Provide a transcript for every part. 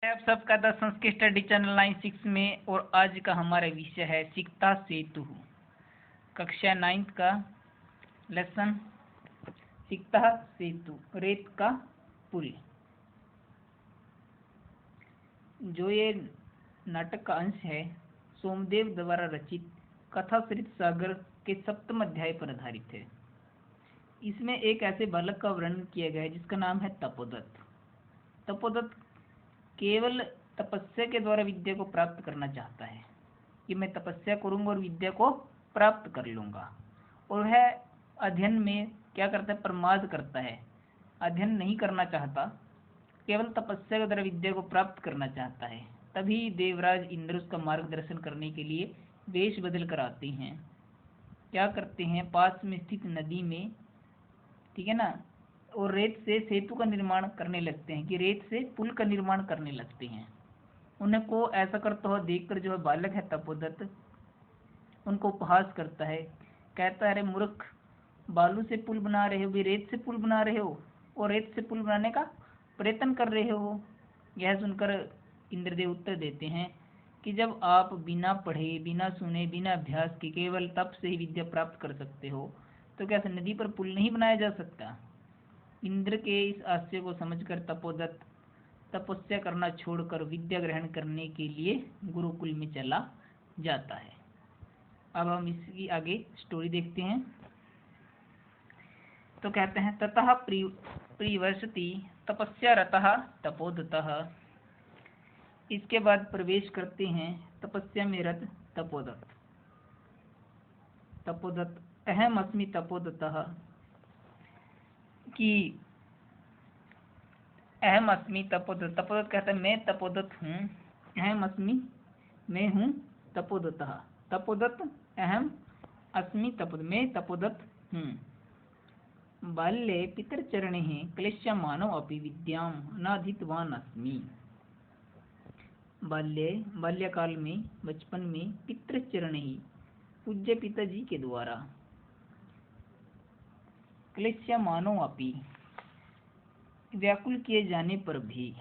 आप सबका the Sanskrit study channel 96 में। और आज का हमारा विषय है सिकता सेतु। कक्षा 9 का लेसन सिकता सेतु, रेत का पुल। जो ये नाटक का अंश है सोमदेव द्वारा रचित कथा सरित सागर के 7वें अध्याय पर आधारित है। इसमें एक ऐसे बालक का वर्णन किया गया है जिसका नाम है तपोदत्त। तपोदत्त केवल तपस्या के द्वारा विद्या को प्राप्त करना चाहता है कि मैं तपस्या करूंगा और विद्या को प्राप्त कर लूंगा। और वह अध्ययन में क्या करता है, प्रमाद करता है, अध्ययन नहीं करना चाहता, केवल तपस्या के द्वारा विद्या को प्राप्त करना चाहता है। तभी देवराज इंद्र उसका मार्गदर्शन करने के लिए वेश बदल कर आते हैं। क्या करते हैं, पास में स्थित नदी में, ठीक है ना, और रेत से सेतु का निर्माण करने लगते हैं, कि रेत से पुल का निर्माण करने लगते हैं। उन्हें को ऐसा करता हुआ देखकर जो है बालक है तपोदत्त उनको उपहास करता है, कहता है अरे मूर्ख, बालू से पुल बना रहे हो, भी रेत से पुल बना रहे हो और रेत से पुल बनाने का प्रयत्न कर रहे हो। यह सुनकर इंद्रदेव उत्तर देते हैं कि जब आप बिना पढ़े, बिना सुने, बिना अभ्यास के केवल तप से ही विद्या प्राप्त कर सकते हो, तो क्या नदी पर पुल नहीं बनाया जा सकता। इंद्र के इस आशय को समझकर तपोदत्त तपस्या करना छोड़कर विद्या ग्रहण करने के लिए गुरुकुल में चला जाता है। अब हम इसकी आगे स्टोरी देखते हैं। तो कहते हैं ततः प्रिवर्षति तपस्या रतः तपोदत्तः। इसके बाद प्रवेश करते हैं तपस्या में रत तपोदत्त। तपोदत्त अहम अस्मि तपोदत्तः, कि अहम अस्मि तपोदत्त। तपोदत्त कहता है मैं तपोदत्त हूँ। अहम अस्मि मैं हूँ तपोदत्तः। तपोदत्त अहम अस्मि तपोदत्त, मैं तपोदत्त हूँ। बाल्ये पितरचरणैः क्लेश्यमानो अपि विद्यां नाधीतवान् अस्मि। बाल्यकाल में, बचपन में, पितृचरणैः पूज्य पिताजी के द्वारा, क्लेश्यमानो अपि व्याकुल किए जाने पर भी,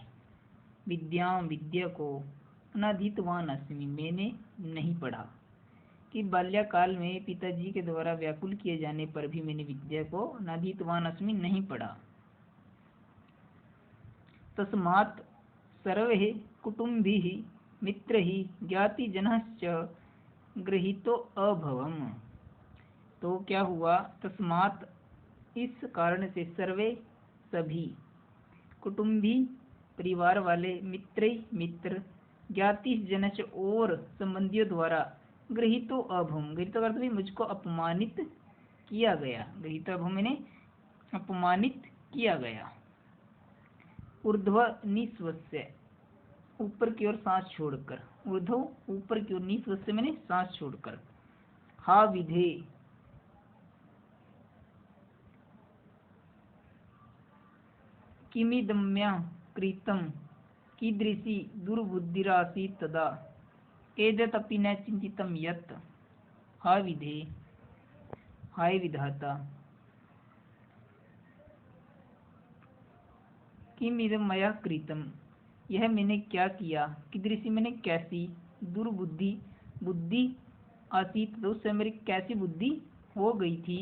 विद्या को, अनाधीतवान अस्मि मैंने नहीं पढ़ा, कि बाल्यकाल में पिताजी के द्वारा व्याकुल किए जाने पर भी मैंने विद्या को, अनाधीतवान अस्मि नहीं पढ़ा। तस्मात् सर्वे कुटुम्भिः मित्रैः ज्ञातिजनश्च गृहीतो अभवम्। तो क्या हुआ, तस्मात् इस कारण से, सर्वे सभी, कुटुंबी परिवार वाले, मित्र, ज्ञाति जनच और संबंधियों द्वारा, गृहीतो अभम, गृहीतो अर्थ भी मुझको अपमानित किया गया। गृहीतो अभम मैंने अपमानित किया गया। ऊर्ध्व निस्वस्य, ऊपर की ओर सांस छोड़कर, ऊर्ध्व ऊपर की ओर, निस्वस्य मैंने सांस छोड़कर। हा विधे, किमिदम्या कृतं कीदृशी दुर्बुद्धिरासीत् तदा एतदपि न चिन्तितं यत्। हा विधे, हाय विधाता, किमिदं मया कृतं, यह मैंने क्या किया, कीदृशी मैंने कैसी, दुर्बुद्धि बुद्धि, आसीत तो उससे मेरी कैसी बुद्धि हो गई थी,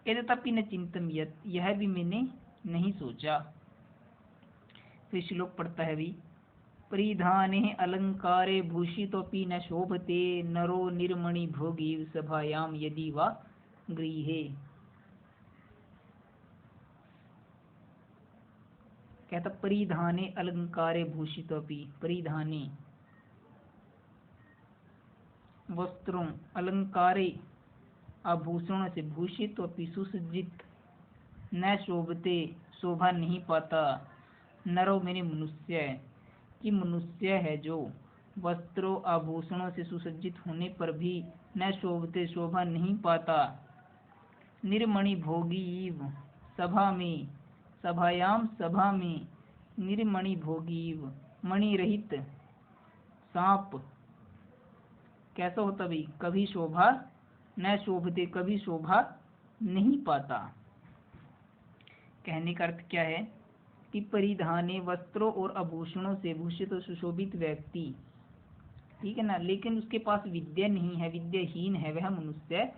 एतदपि न चिन्तितं यत्, यह भी मैंने नहीं सोचा। फिर श्लोक पढ़ता है भी, परिधाने अलंकारे भूषितोपि न शोभते नरो निर्मणि भोगी सभायाम यदि वा गृहे। कहता परिधाने अलंकारे भूषितोपि, परिधाने वस्त्रों, अलंकारे आभूषणों से, भूषित और सुसज्जित, न शोभते शोभा नहीं पाता, नरो मैंने मनुष्य, कि मनुष्य है जो वस्त्रों आभूषणों से सुसज्जित होने पर भी न शोभते शोभा नहीं पाता, निर्मणि भोगी सभा में, सभायाम सभा में, निर्मणि भोगी मणि रहित सांप कैसा होता भी, कभी शोभा न शोभते, कभी शोभा नहीं पाता। कहने का अर्थ क्या है, कि परिधाने वस्त्रों और आभूषणों से भूषित और सुशोभित व्यक्ति, ठीक है ना, लेकिन उसके पास विद्या नहीं है, विद्याहीन है वह मनुष्य,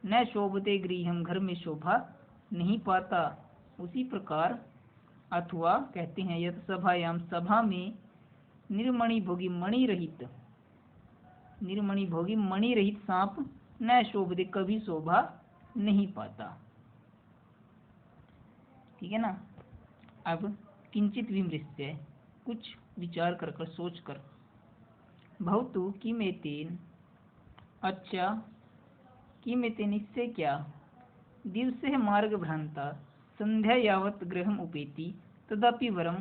न शोभते गृहम, घर में शोभा नहीं पाता। उसी प्रकार अथवा कहते हैं यत सभायाम, सभा में निर्मणि भोगी मणि रहित, निर्मणि भोगी मणि रहित सांप न शोभते, कभी शोभा नहीं पाता। ठीक है ना। अब किंचित विमृश्य, कुछ विचार कर कर सोच कर, भवतु किमेतेन, अच्छा किमेतेन इससे क्या, दिवसे मार्ग भ्रांता संध्या यावत गृहम उपेति तदापि वरम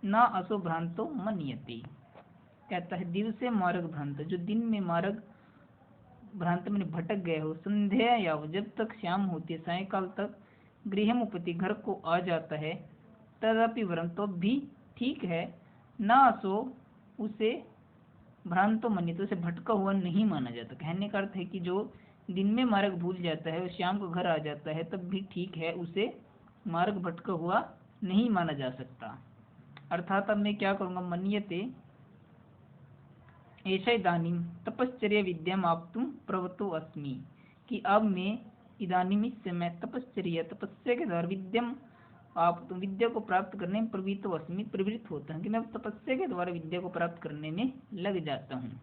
न असो भ्रांतो मन्यते। कहता है दिवसे मार्ग भ्रांत, जो दिन में मार्ग भ्रांत में भटक गए हो, संध्या यावत, जब तक शाम होती है, सायकाल तक, गृहम उपति, घर को आ जाता है, तदापि वरम, तो भी ठीक है, ना असो, उसे भ्रांतो मन्यते, उसे भटका हुआ नहीं माना जाता। कहने का अर्थ है कि जो दिन में मार्ग भूल जाता है और शाम को घर आ जाता है तब भी ठीक है, उसे मार्ग भटका हुआ नहीं माना जा सकता। अर्थात अब मैं क्या करूँगा, मन्यते ऐसा इदानीम तपश्चर्या विद्याम आप्तुम प्रवतो अस्मि, कि अब मैं इदानीम, इस समय, तपश्चर्या, तपस्या के द्वारा, विद्यम आप तो विद्या को प्राप्त करने में प्रवृत्त अस्मि, प्रवृत्त होता हूँ, कि मैं तपस्या के द्वारा विद्या को प्राप्त करने में लग जाता हूँ।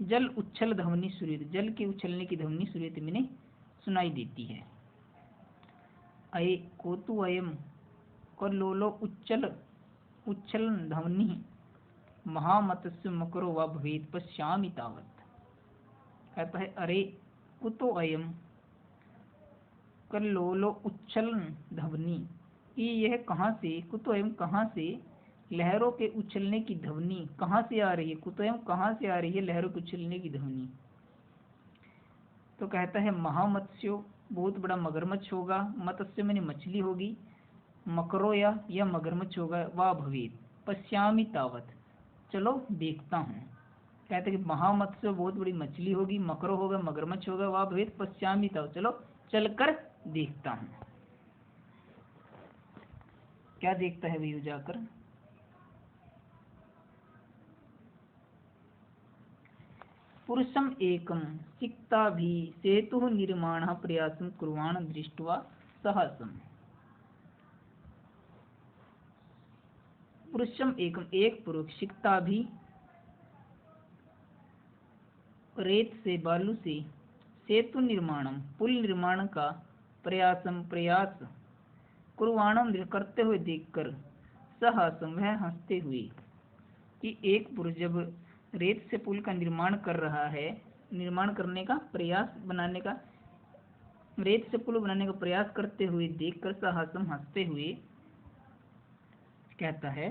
जल उच्छल ध्वनि सुरित, जल के उछलने की ध्वनि सुरित मैंने सुनाई देती है। अये कोतु अयम कल्लोलो उच्चल उच्छल ध्वनि महामत्स्य मकरो व भवेत पश्यामि तावत्। कहता है अरे कुतो अयम कल्लोलो उच्छल ध्वनि, कि यह कहाँ से, कुतो एवं कहाँ से, लहरों के उछलने की ध्वनि कहाँ से आ रही है, कुतो एवं कहाँ से आ रही है लहरों के उछलने की ध्वनि। तो कहता है महामत्स्यो, बहुत बड़ा मगरमच्छ होगा, मत्स्य मैंने मछली होगी, मकरो या मगरमच्छ होगा, वाह भवेत पश्यामि तावत, चलो देखता हूँ। कहते कि महामत्स्य बहुत बड़ी मछली होगी, मकरो होगा, मगरमच्छ होगा, वाह भवेत पश्यामि तावत, चलो चलकर देखता हूँ। क्या देखता है वही जाकर, पुरुषम एकम सिक्ता भी सेतु निर्माण प्रयासम कुर्वाण दृष्ट्वा सहसम। पुरुषम एकम, एक पुरुष, सिक्ता भी, रेत से, बालू से, सेतु निर्माणम, पुल निर्माण का, प्रयासम, प्रयास, कुर्वाणम, करते हुए देखकर, सहसम, वह हंसते हुए, कि एक पुरुष जब रेत से पुल का निर्माण कर रहा है, निर्माण करने का प्रयास, बनाने का, रेत से पुल बनाने का प्रयास करते हुए देखकर, सहसम, हंसते हुए, कहता है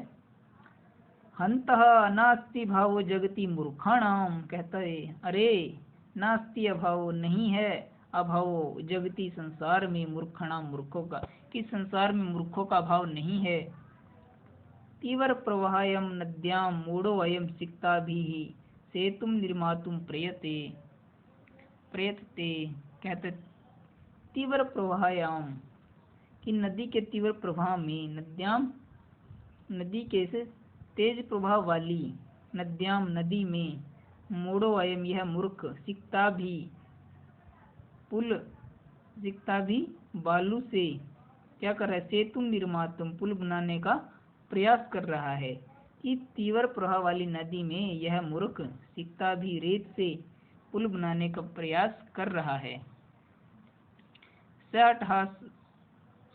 हंतः नास्ति भावो जगति मूर्खाणाम। कहता है अरे नास्ति, अभाव नहीं है, अभावो जगति, संसार में, मूर्खाणाम, मूर्खों का, कि संसार में मूर्खों का अभाव नहीं है। तीव्र प्रवाहयम नद्याम मूढ़ो अयम सिक्ता भी सेतुम निर्मातुम प्रयते प्रयतते। कहते तीव्र प्रवाहयाम, कि नदी के तीव्र प्रवाह में, नद्याम, नदी के से तेज प्रभाव वाली, नद्याम, नदी में, मूढ़ो अयम, यह मूर्ख, सिक्ता भी, पुल, सिक्ता भी, बालू से क्या कर रहा है, सेतुम निर्मातुम, पुल बनाने का प्रयास कर रहा है, कि तीव्र प्रवाह वाली नदी में यह मूर्ख सिक्ता भी रेत से पुल बनाने का प्रयास कर रहा है।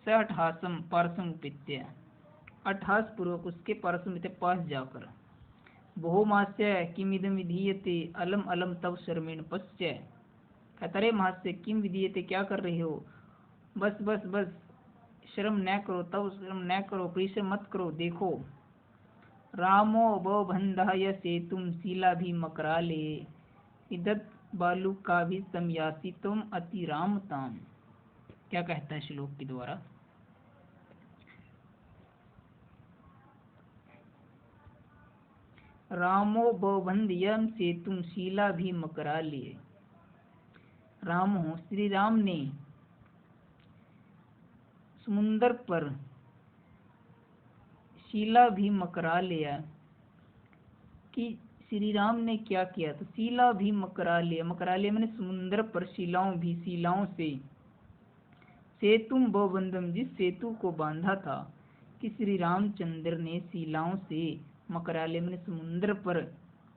सअट्हासम पार्श्वम उपेत्य, अट्ठास पूर्वक उसके पार्श्व पास जाकर, बहुमास्य किमिदम विधीयते अलम अलम तव शर्मेण पश्य। कहतरे महास्य किम विधीयते, क्या कर रहे हो, बस बस बस, शर्म न करो, तव शर्म न करो, परिश्रम मत करो, देखो। रामो बंध य सेतुम शीला भी मकराले इदत बालू का भी समयासी तुम अति रामताम। क्या कहता है श्लोक के द्वारा, रामो बंध यम सेतुम शीला भी मकराले, राम हो, श्री राम ने समुंदर पर शीला भी मकरा लिया। कि श्री राम ने क्या किया? तो शीला भी मकरा लिया, मकरा लिया मैंने समुंदर पर शीलाओं से सेतुम बंधम, जिस सेतु को बांधा था। कि श्री रामचंद्र ने शीलाओं से मकरा लिया मैंने समुंदर पर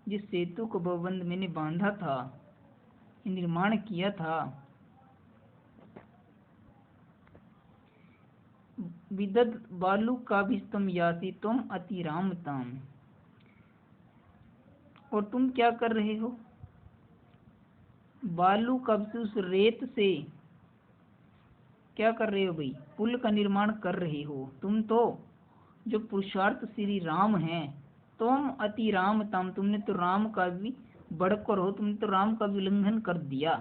जिस सेतु को बंध मैंने बांधा था, निर्माण किया था। विदद बालू का भी तुम यासी तुम अति रामताम। और तुम क्या कर रहे हो? बालू कब से, उस रेत से क्या कर रहे हो भाई? पुल का निर्माण कर रहे हो। तुम तो जो पुरुषार्थ श्री राम हैं, तुम अति राम तम, तुमने तो राम का भी बढ़कर हो, तुमने तो राम का भी उल्लंघन कर दिया।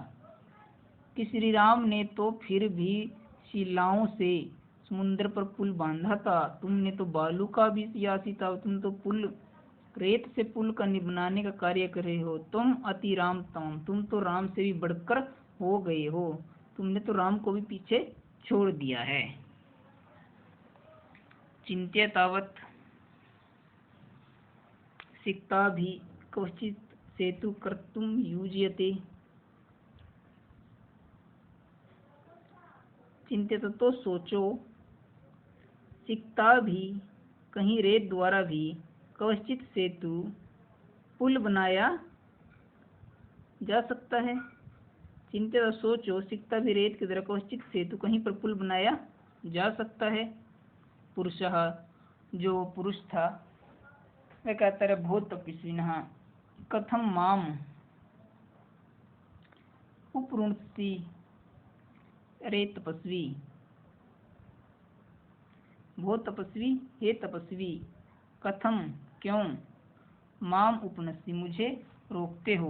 कि श्री राम ने तो फिर भी शिलाओं से समुद्र पर पुल बांधा था, तुमने तो बालू का भी सियासी था, तुम तो पुल रेत से पुल का बनाने का कार्य कर रहे हो। तुम अति राम तम, तुम तो राम से भी बढ़कर हो गए हो, तुमने तो राम को भी पीछे छोड़ दिया है। चिंत्य तावत सिक्ता भी क्वचित सेतु कर्तुम युज्यते। चिंतित तो सोचो, सिक्ता भी कहीं रेत द्वारा भी, क्वचित सेतु पुल बनाया जा सकता है। चिंतित सोचो, सिक्ता भी रेत की तरह क्वचित सेतु कहीं पर पुल बनाया जा सकता है। पुरुषः, जो पुरुष था, वह कहता है बहुत तपस्विनः कथम माम उपरुणसी। अरे तपस्वी, बहुत तपस्वी, हे तपस्वी, कथम क्यों, माम उपनसी मुझे रोकते हो।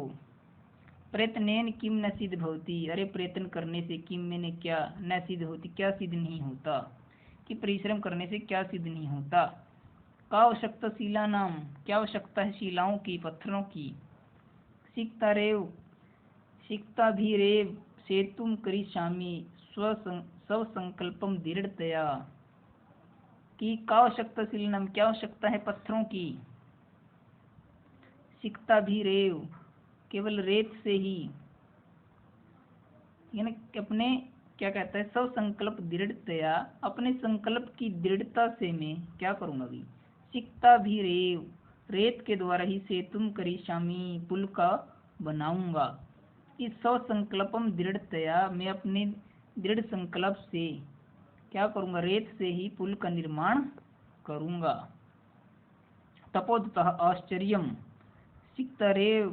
प्रयत्नेन किम न सिद्ध भवती, अरे प्रयत्न करने से किम मैंने क्या, न सिद्ध होती क्या सिद्ध नहीं होता, कि परिश्रम करने से क्या सिद्ध नहीं होता। का आवश्यकता शीला नाम, क्या आवश्यकता है शिलाओं की, पत्थरों की। सिक्ता रेव, सिक्ता भी रेव सेतुम करिष्यामि स्व संकल्पम दृढ़तया। कि का आवश्यकता शीला नाम, क्या आवश्यकता है पत्थरों की। सिक्ता भी रेव, केवल रेत से ही, यानी अपने क्या कहता है, सब संकल्प दृढ़तया, अपने संकल्प की दृढ़ता से मैं क्या करूंगा भी। सिक्ता भी रेव, रेत के द्वारा ही सेतुम करिष्यामि पुल का बनाऊंगा। इस सब संकल्पम दृढ़तया, मैं अपने दृढ़ संकल्प से क्या करूंगा, रेत से ही पुल का निर्माण करूंगा। तपोदतः आश्चर्यम सिक्ता रेव,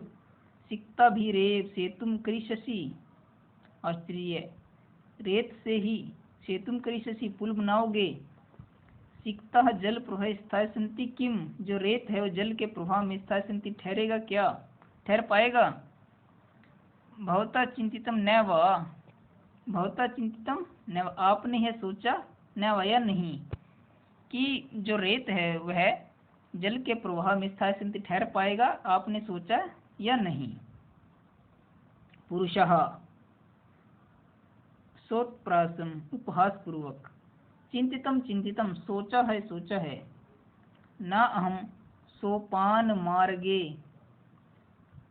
सिक्ता भी रेव सेतुम करिष्यसि। आश्चर्य, रेत से ही सेतुम करिष्यसि पुल बनाओगे। सिक्ता जल प्रवाह स्थाय संति किम, जो रेत है वो जल के प्रवाह में स्थाय संति ठहरेगा क्या, ठहर पाएगा। भवता चिंतितम न वा, भवता चिंतितम न वा, आपने यह सोचा, न वा या नहीं, कि जो रेत है वह जल के प्रवाह में स्थायी संति ठहर पाएगा, आपने सोचा या नहीं। पुरुषः सोत्प्रासम उपहास पूर्वक, चिंतितम चिंतितम सोचा है, न अहम सोपान मार्गे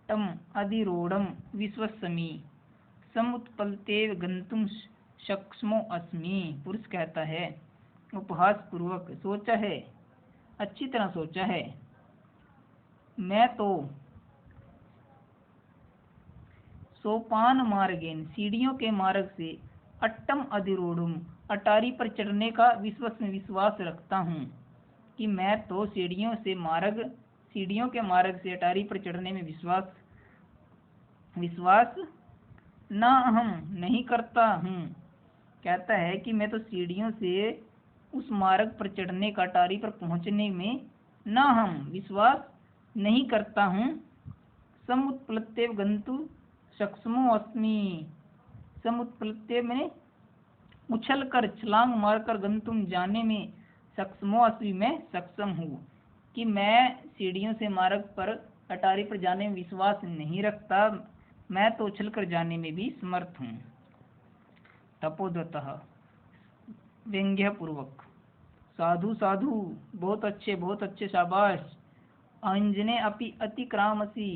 तम अधिरूढ़म विश्वसमी समुत्पलतेव गंतुम शक्ष्मो अस्मि। पुरुष कहता है उपहास पूर्वक, सोचा है, अच्छी तरह सोचा है, मैं तो सोपान मार्गेन सीढ़ियों के मार्ग से अट्टम अधिरूढ़ अटारी पर चढ़ने का विश्वास रखता हूँ। कि मैं तो सीढ़ियों के मार्ग से अटारी पर चढ़ने में विश्वास न हम नहीं करता हूँ। कहता है कि मैं तो सीढ़ियों से उस मार्ग पर चढ़ने का, अटारी पर पहुँचने में न हम विश्वास नहीं करता हूँ। समुत्पलत्तेव गंतु सक्षमो अस्मि, समुत्पलत्तेव मैंने उछल कर, छलांग मारकर, गंतुम जाने में, सक्षमो अस्मि मैं सक्षम हूँ। कि मैं सीढ़ियों से मार्ग पर अटारी पर जाने में विश्वास नहीं रखता, मैं तो उछल कर जाने में भी समर्थ हूँ। तपोदतः व्यंग्य पूर्वक। साधु साधु, बहुत अच्छे, शाबाश। अंजने अपि अतिक्रामसी,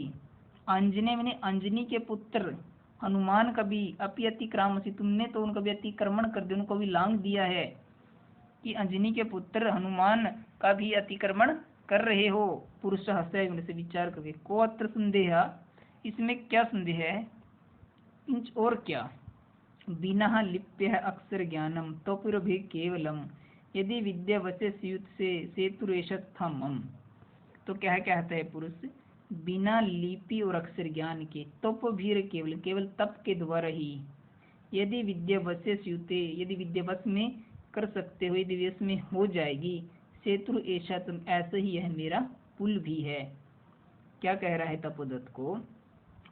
अंजने मैंने अंजनी के पुत्र हनुमान का भी, अपि अतिक्रामसी तुमने तो उनका भी अतिक्रमण कर दिया, उनको भी लांग दिया है कि अंजनी के पुत्र हनुमान का भी अतिक्रमण कर रहे हो। पुरुष हंसे से विचार करके, को अत्र संदेह, इसमें क्या संदेह है, इंच और क्या। बिना लिप्य अक्षर ज्ञानम तो फिर भी केवलम, यदि विद्या वसे स्युत से सेतुरेशम। तो क्या कहता है पुरुष, बिना लिपि और अक्षर ज्ञान के तप भी केवल, केवल तप के द्वारा ही, यदि विद्या वसे स्युते, यदि विद्या वश में कर सकते हो, यदि वश में हो जाएगी, सेतु ऐसा तुम, ऐसा ही यह मेरा पुल भी है। क्या कह रहा है तपोदत्त को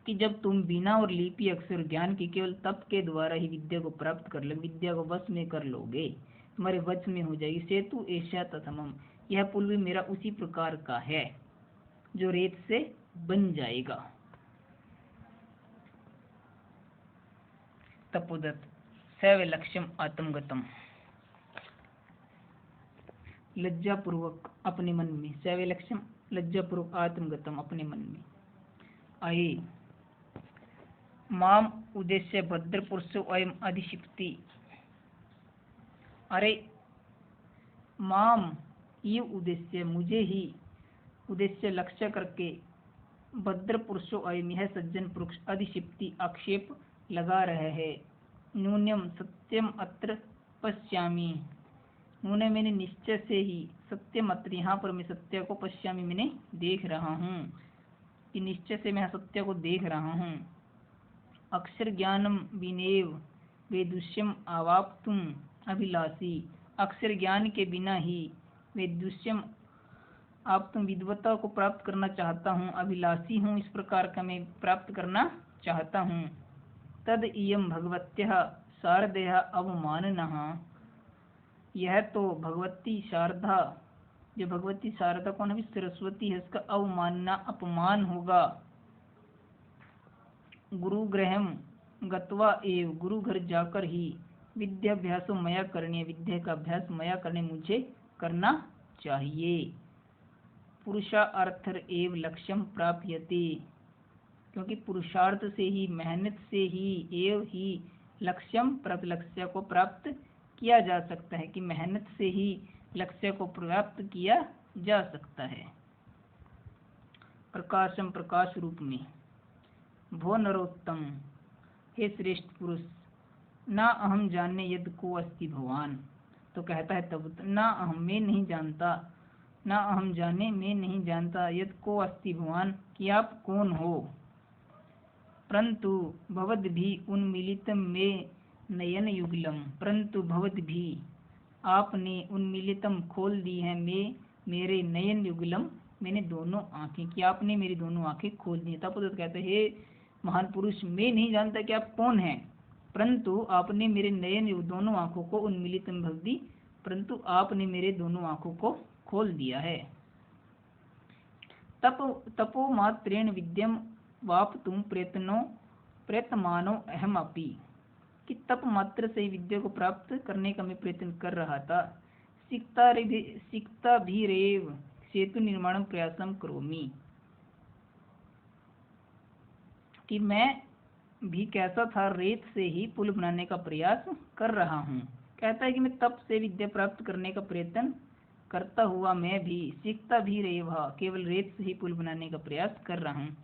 कि जब तुम बिना और लिपि अक्षर ज्ञान के केवल तप के द्वारा ही विद्या को प्राप्त कर लो, विद्या को वश में कर लोगे, तुम्हारे वश में हो जाएगी, सेतु ऐसा तथमम, यह पुल भी मेरा उसी प्रकार का है जो रेत से बन जाएगा। तपोदत्त सैव लक्ष्यम आत्मगतम, लज्जा पूर्वक अपने मन में, सैव लक्ष्यम लज्जा पूर्वक आत्मगतम अपने मन में। आए माम उद्देश्य भद्र पुरुषो अयम अधिशिप्ति, अरे माम ये उद्देश्य, मुझे ही उद्देश्य लक्ष्य करके, भद्र पुरुषो अयम यह सज्जन पुरुष, अधिशिप्ति आक्षेप लगा रहे है। न्यूनम सत्यम अत्र पश्यामि, नूने मैंने निश्चय से ही, सत्यम अत्र यहाँ पर मैं सत्य को, पश्यामि मैंने देख रहा हूँ, कि निश्चय से मैं सत्य को देख रहा हूँ। अक्षर ज्ञानम विनेव वेदुष्यम आवाप्तुम अभिलाषी, अक्षर ज्ञान के बिना ही वेदुष्यम आप तुम विद्वता को प्राप्त करना चाहता हूँ, अभिलाषी हूँ, इस प्रकार का मैं प्राप्त करना चाहता हूँ। तद इयम भगवत्यः शारदेह अवमाननः, यह तो भगवती शारदा, जो भगवती शारदा कौन है, सरस्वती है, इसका अवमानना अपमान होगा। गुरुगृहम गत्वा एव, गुरु घर जाकर ही, विद्याभ्यासो मया करने, विद्या का अभ्यास मया करने, मुझे करना चाहिए। पुरुषार्थ एव लक्ष्यम प्राप्यते, क्योंकि पुरुषार्थ से ही, मेहनत से ही, एव ही लक्ष्यम प्राप्त, लक्ष्य को प्राप्त किया जा सकता है, कि मेहनत से ही लक्ष्य को प्राप्त किया जा सकता है। प्रकाशम प्रकाश रूप में। भो नरोत्तम, हे श्रेष्ठ पुरुष, ना अहम जानने यद को अस्ति भगवान, तो कहता है तब, ना अहम मैं नहीं जानता, ना अहम जाने मैं नहीं जानता, यद को अस्ति भगवान कि आप कौन हो, परंतु भवद भी उन्मिलितम में नयन युगलम, परंतु भवद भी आपने उन्मिलितम खोल दी है, मैं मेरे नयन युगलम मैंने दोनों आंखें, कि आपने मेरी दोनों आंखें खोल दी। तपोदत्त कहते हे महान पुरुष, मैं नहीं जानता कि आप कौन हैं, परंतु आपने मेरे नयन दोनों आंखों को उन्मिलितम भव दी, परंतु आपने मेरे दोनों आंखों को खोल दिया है। तपो मात्रेण विद्यम वाप तुम प्रयत्मानो अहम अपि, कि तप मात्र से विद्या को प्राप्त करने का मैं प्रयत्न कर रहा था। सिक्ता भी रेव सेतु निर्माण प्रयासम करोमि, कि मैं भी कैसा था, रेत से ही पुल बनाने का प्रयास कर रहा हूँ। कहता है कि मैं तप से विद्या प्राप्त करने का प्रयत्न करता हुआ मैं भी, सीखता भी रेव, केवल रेत से ही पुल बनाने का प्रयास कर रहा हूँ।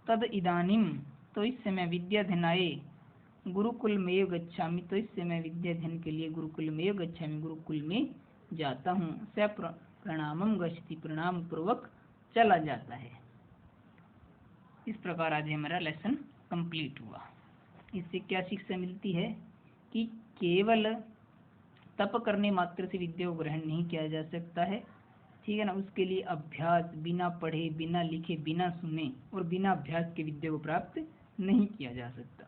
तद इदानीम, तो इस समय विद्याधनाये गुरुकुल में गच्छामि, तो इस समय विद्याधन के लिए गुरुकुल में गच्छामि, गुरुकुल में जाता हूँ। स प्रणामम गच्छति, प्रणाम पूर्वक चला जाता है। इस प्रकार आज हमारा लेसन कंप्लीट हुआ। इससे क्या शिक्षा मिलती है कि केवल तप करने मात्र से विद्या को ग्रहण नहीं किया जा सकता है, ठीक है ना। उसके लिए अभ्यास, बिना पढ़े, बिना लिखे, बिना सुने और बिना अभ्यास के विद्या को प्राप्त नहीं किया जा सकता।